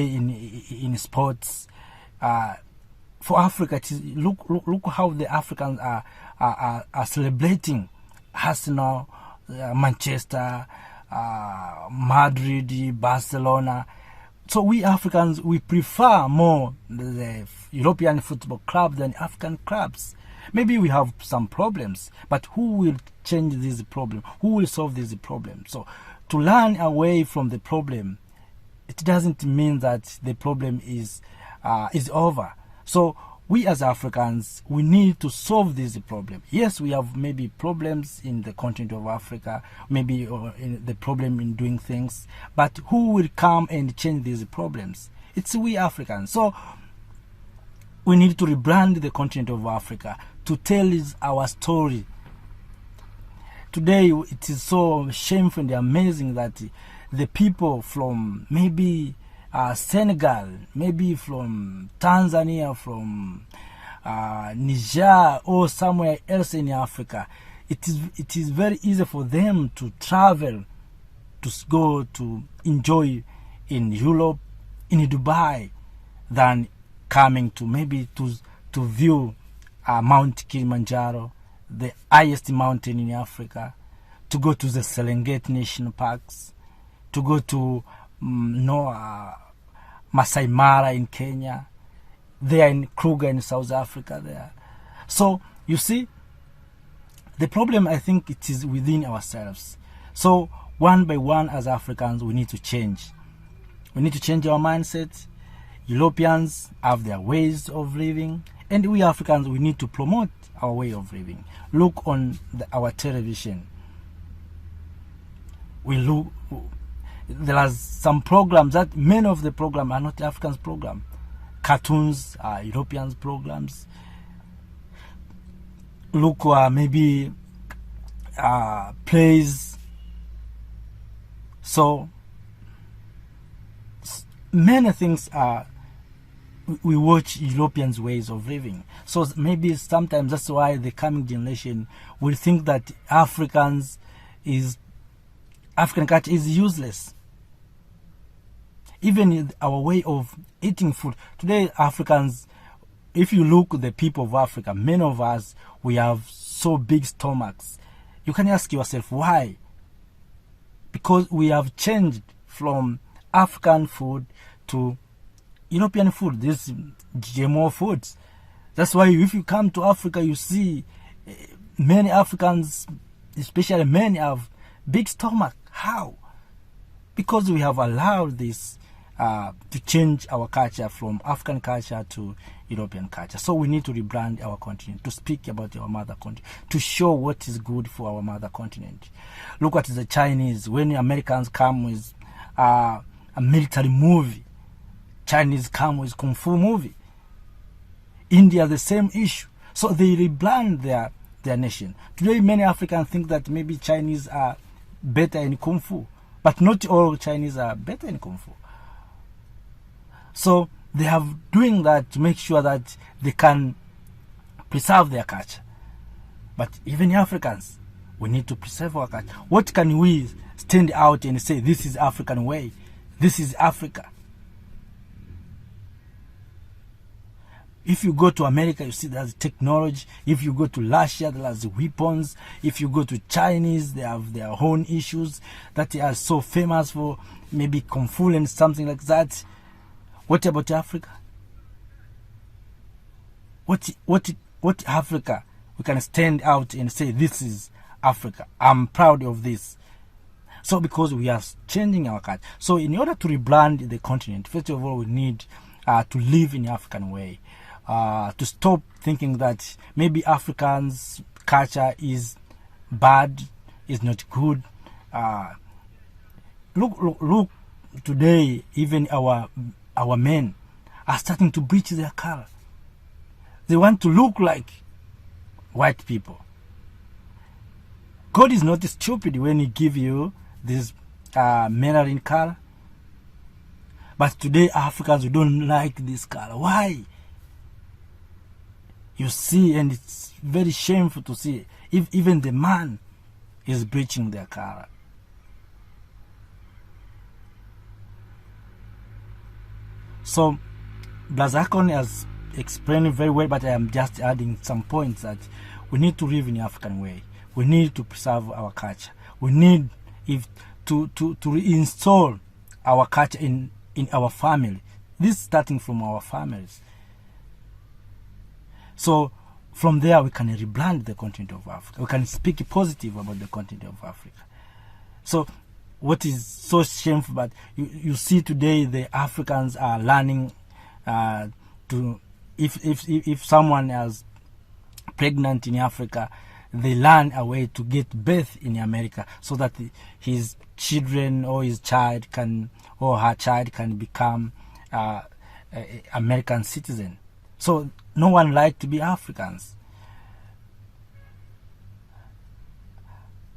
in sports. For Africa, it is, look how the Africans are celebrating Arsenal, Manchester, Madrid, Barcelona. So we Africans, we prefer more the European football club than African clubs. Maybe we have some problems, but who will change this problem? Who will solve this problem? So to learn away from the problem, it doesn't mean that the problem is over. So we as Africans, we need to solve this problem. Yes, we have maybe problems in the continent of Africa, maybe in the problem in doing things, but who will come and change these problems? It's we Africans. So we need to rebrand the continent of Africa to tell our story. Today, it is so shameful and amazing that the people from maybe Senegal, maybe from Tanzania, from Niger, or somewhere else in Africa, it is very easy for them to travel, to go to enjoy in Europe, in Dubai, than coming to maybe to view Mount Kilimanjaro, the highest mountain in Africa, to go to the Serengeti National Parks, to go to Masai Mara in Kenya, there in Kruger in South Africa there. So you see, the problem, I think, it is within ourselves. So one by one, as Africans, we need to change. We need to change our mindset. Europeans have their ways of living, and we Africans, we need to promote our way of living. Look on our television. There are some programs that many of the programs are not Africans program. Cartoons are Europeans programs. Look, maybe plays. So many things are, we watch Europeans' ways of living. So maybe sometimes that's why the coming generation will think that African culture is useless. Even our way of eating food. Today, Africans, if you look at the people of Africa, many of us, we have so big stomachs. You can ask yourself why. Because we have changed from African food to European food, this GMO foods. That's why if you come to Africa, you see many Africans, especially men, have big stomach. How? Because we have allowed this to change our culture from African culture to European culture. So we need to rebrand our continent, to speak about our mother continent, to show what is good for our mother continent. Look at the Chinese. When Americans come with a military movie, Chinese come with kung fu movie. India, the same issue. So they rebrand their nation. Today, many Africans think that maybe Chinese are better in kung fu, but not all Chinese are better in kung fu. So they have doing that to make sure that they can preserve their culture. But even Africans, we need to preserve our culture. What can we stand out and say, this is African way, this is Africa? If you go to America, you see there's technology. If you go to Russia, there's weapons. If you go to Chinese, they have their own issues that they are so famous for, maybe kung fu and something like that. What about Africa? What Africa? We can stand out and say, this is Africa. I'm proud of this. So because we are changing our culture. So in order to rebrand the continent, first of all, we need to live in the African way. To stop thinking that maybe Africans' culture is bad, is not good. Look today, even our men are starting to bleach their color. They want to look like white people. God is not stupid when He gives you this melanin color. But today Africans, we don't like this color. Why? You see, and it's very shameful to see, if even the man is bleaching their color. So Blazakon has explained it very well, but I am just adding some points that we need to live in the African way. We need to preserve our culture. We need to reinstall our culture in our family. This is starting from our families. So from there we can rebrand the continent of Africa. We can speak positive about the continent of Africa. So what is so shameful, but you see today the Africans are learning to, if someone is pregnant in Africa, they learn a way to get birth in America so that his children or his child can, or her child can become American citizen. So no one likes to be Africans.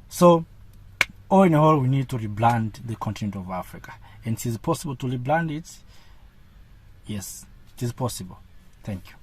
So all in all, we need to rebrand the continent of Africa. And it is possible to rebrand it. Yes, it is possible. Thank you.